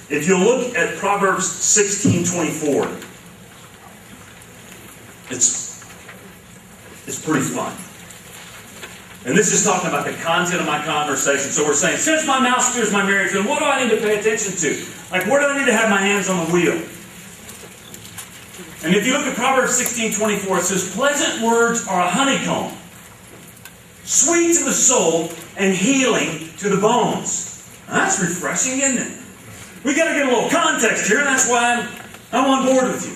If you look at Proverbs 16:24, it's pretty fun. And this is talking about the content of my conversation. So we're saying, since my mouth steers my marriage, then what do I need to pay attention to? Like, where do I need to have my hands on the wheel? And if you look at Proverbs 16:24, it says, pleasant words are a honeycomb, sweet to the soul and healing to the bones. Now, that's refreshing, isn't it? We got to get a little context here, and that's why I'm on board with you.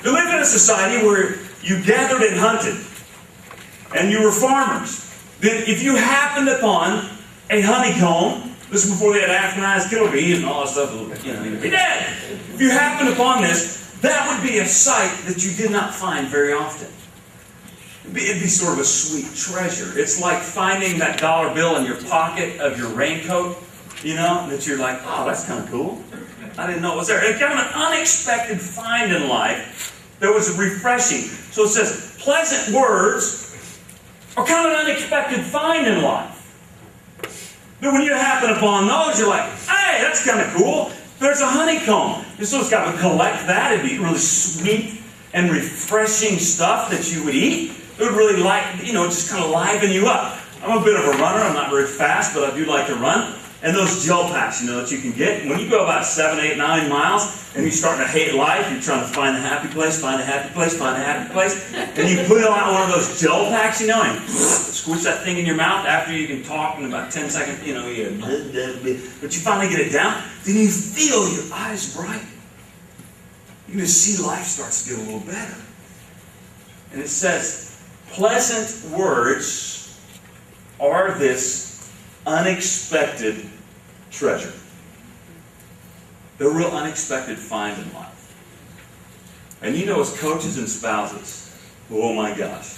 You live in a society where you gathered and hunted, and you were farmers. Then if you happened upon a honeycomb, this is before they had Africanized killer bees and all that stuff, you'd be dead. If you happened upon this, that would be a sight that you did not find very often. It'd be sort of a sweet treasure. It's like finding that dollar bill in your pocket of your raincoat, that you're like, oh, that's kind of cool. I didn't know it was there. It's kind of an unexpected find in life that was refreshing. So it says, pleasant words are kind of an unexpected find in life. But when you happen upon those, you're like, hey, that's kind of cool. There's a honeycomb. So it's got to collect that. It'd be really sweet and refreshing stuff that you would eat. It would really just kind of liven you up. I'm a bit of a runner. I'm not very fast, but I do like to run. And those gel packs, that you can get. When you go about 7, 8, 9 miles, and you're starting to hate life, you're trying to find a happy place, find a happy place, find a happy place, and you put out one of those gel packs, and squish that thing in your mouth after you can talk in about 10 seconds, but you finally get it down, then you feel your eyes brighten. You can see life starts to get a little better. And it says, pleasant words are this unexpected treasure. They're a real unexpected find in life. And as coaches and spouses, oh my gosh,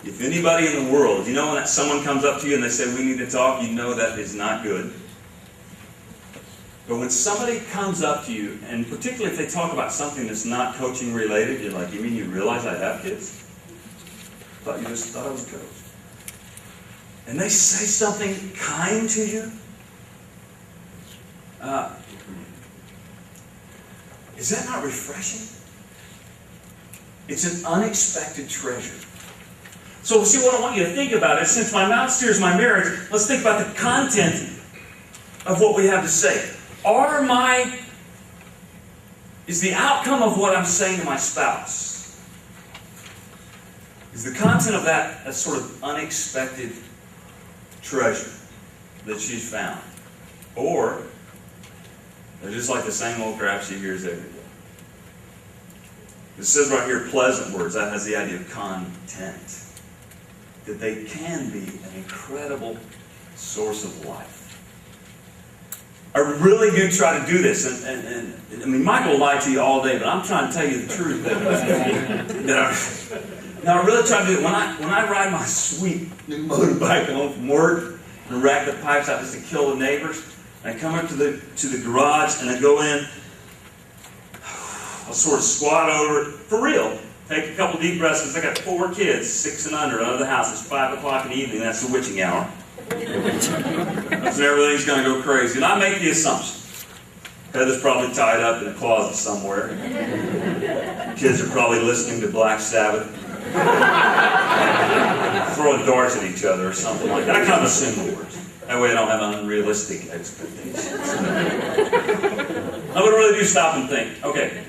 if anybody in the world, when that someone comes up to you and they say, we need to talk, that is not good. But when somebody comes up to you, and particularly if they talk about something that's not coaching related, you're like, you mean you realize I have kids? I thought I was a coach. And they say something kind to you, is that not refreshing? It's an unexpected treasure. So see, what I want you to think about is, since my mouth steers my marriage, let's think about the content of what we have to say. Is the outcome of what I'm saying to my spouse, is the content of that a sort of unexpected treasure that she's found? Or they're just like the same old crap she hears every day? It says right here, pleasant words. That has the idea of content. That they can be an incredible source of life. I really do try to do this. And Michael will lie to you all day, but I'm trying to tell you the truth. Now, I really try to do it. When I ride my sweet new motorbike home from work and rack the pipes out just to kill the neighbors, and I come up to the garage and I go in, I'll sort of squat over, for real, take a couple deep breaths, because I got 4 kids, 6 and under the house. It's 5 o'clock in the evening. That's the witching hour. That's when everything's going to go crazy. And I make the assumption Heather's probably tied up in a closet somewhere. Kids are probably listening to Black Sabbath. Throwing darts at each other or something like that. I kind of assume the worst. That way I don't have unrealistic expectations. I would really do stop and think, okay,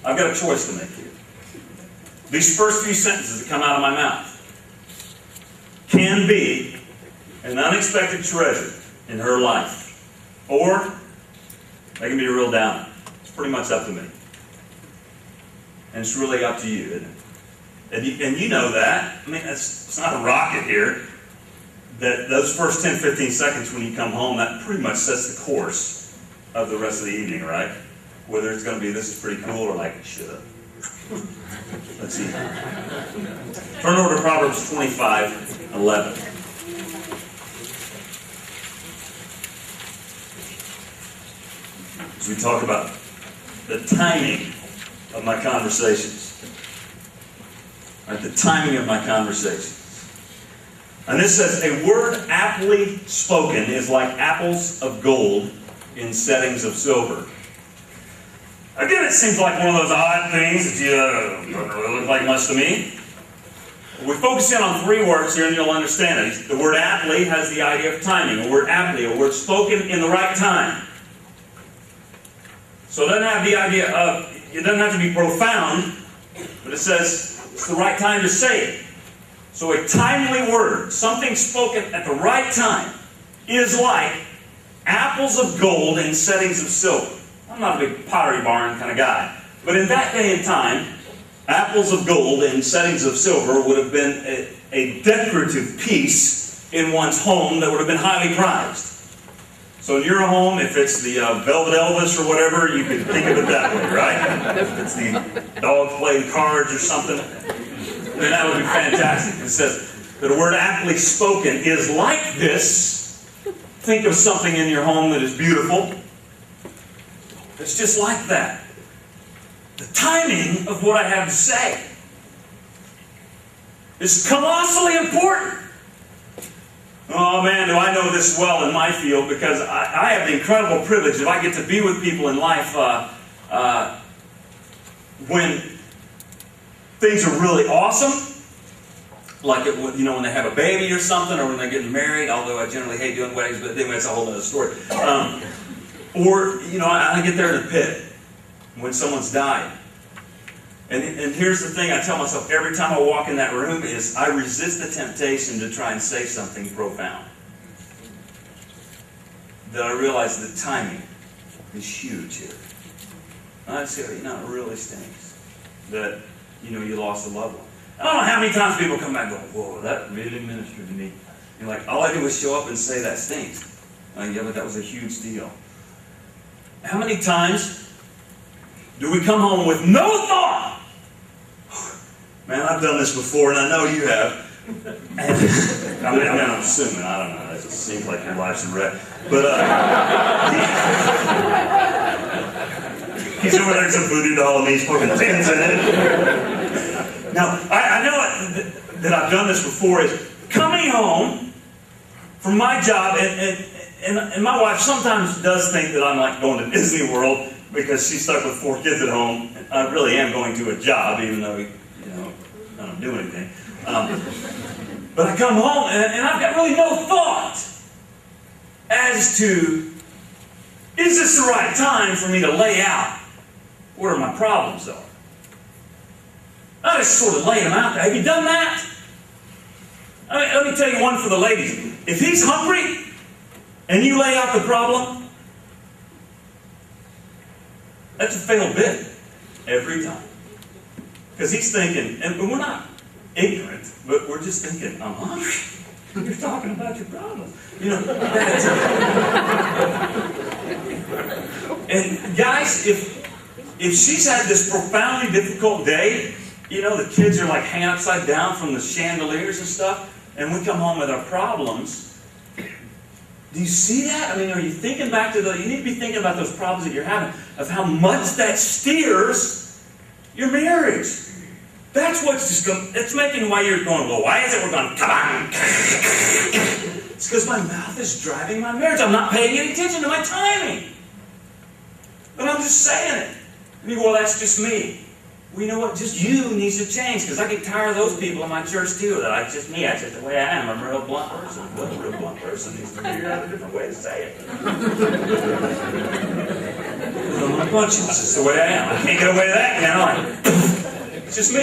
I've got a choice to make here. These first few sentences that come out of my mouth can be an unexpected treasure in her life. Or they can be a real downer. It's pretty much up to me. And it's really up to you, isn't it? And you know that. It's not a rocket here. That those first 10, 15 seconds when you come home, that pretty much sets the course of the rest of the evening, right? Whether it's going to be, this is pretty cool, or like, shut up. Let's see. Turn over to Proverbs 25:11. As we talk about the timing of my conversations. Right, the timing of my conversations. And this says, a word aptly spoken is like apples of gold in settings of silver. Again, it seems like one of those odd things that you don't really look like much to me. We focus in on 3 words here and you'll understand it. The word aptly has the idea of timing. A word aptly, a word spoken in the right time. So it doesn't have the idea of, it doesn't have to be profound, but it says it's the right time to say it. So a timely word, something spoken at the right time, is like apples of gold in settings of silver. I'm not a big Pottery Barn kind of guy, but in that day and time, apples of gold in settings of silver would have been a decorative piece in one's home that would have been highly prized. So in your home, if it's the Velvet Elvis or whatever, you could think of it that way, right? If it's the dog playing cards or something, then that would be fantastic. It says that a word aptly spoken is like this. Think of something in your home that is beautiful. It's just like that. The timing of what I have to say is colossally important. Oh man, do I know this well in my field, because I have the incredible privilege if I get to be with people in life when things are really awesome, like when they have a baby or something, or when they're getting married, although I generally hate doing weddings, but anyway, it's a whole other story. Or, I get there in the pit when someone's died. And here's the thing I tell myself every time I walk in that room is I resist the temptation to try and say something profound. That I realize the timing is huge here. And I say, it really stinks that, you lost a loved one. I don't know how many times people come back and go, whoa, that really ministered to me. You're like, all I do is show up and say that stinks. Yeah, but that was a huge deal. How many times do we come home with no thought? Man, I've done this before, and I know you have. I'm assuming, I don't know. It just seems like your life's a wreck. But, he's over there with some voodoo doll, and he's poking pins in it. Now, I know that I've done this before, is coming home from my job, and my wife sometimes does think that I'm like going to Disney World because she's stuck with 4 kids at home. I really am going to a job, even though, I don't do anything. But I come home and I've got really no thought as to, is this the right time for me to lay out where my problems are? I just sort of lay them out there. Have you done that? Let me tell you one for the ladies. If he's hungry and you lay out the problem, that's a failed bid every time. Because he's thinking, and we're not ignorant, but we're just thinking, I'm hungry. You're talking about your problems. And guys, if she's had this profoundly difficult day, the kids are like hanging upside down from the chandeliers and stuff, and we come home with our problems. Do you see that? are you thinking back to you need to be thinking about those problems that you're having, of how much that steers your marriage. That's what's it's making why you're going, well, why is it we're going, come on? It's because my mouth is driving my marriage. I'm not paying any attention to my timing. But I'm just saying it. And you go, well, that's just me. Well, you know what? Just you needs to change, because I get tired of those people in my church too. That that's just me. That's just the way I am. I'm a real blunt person. Well, a real blunt person needs to figure out a different way to say it. I'm a bunch. It's just the way I am. I can't get away with that, can I? It's just me.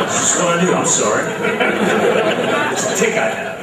It's just what I do. I'm sorry. It's a tick I have.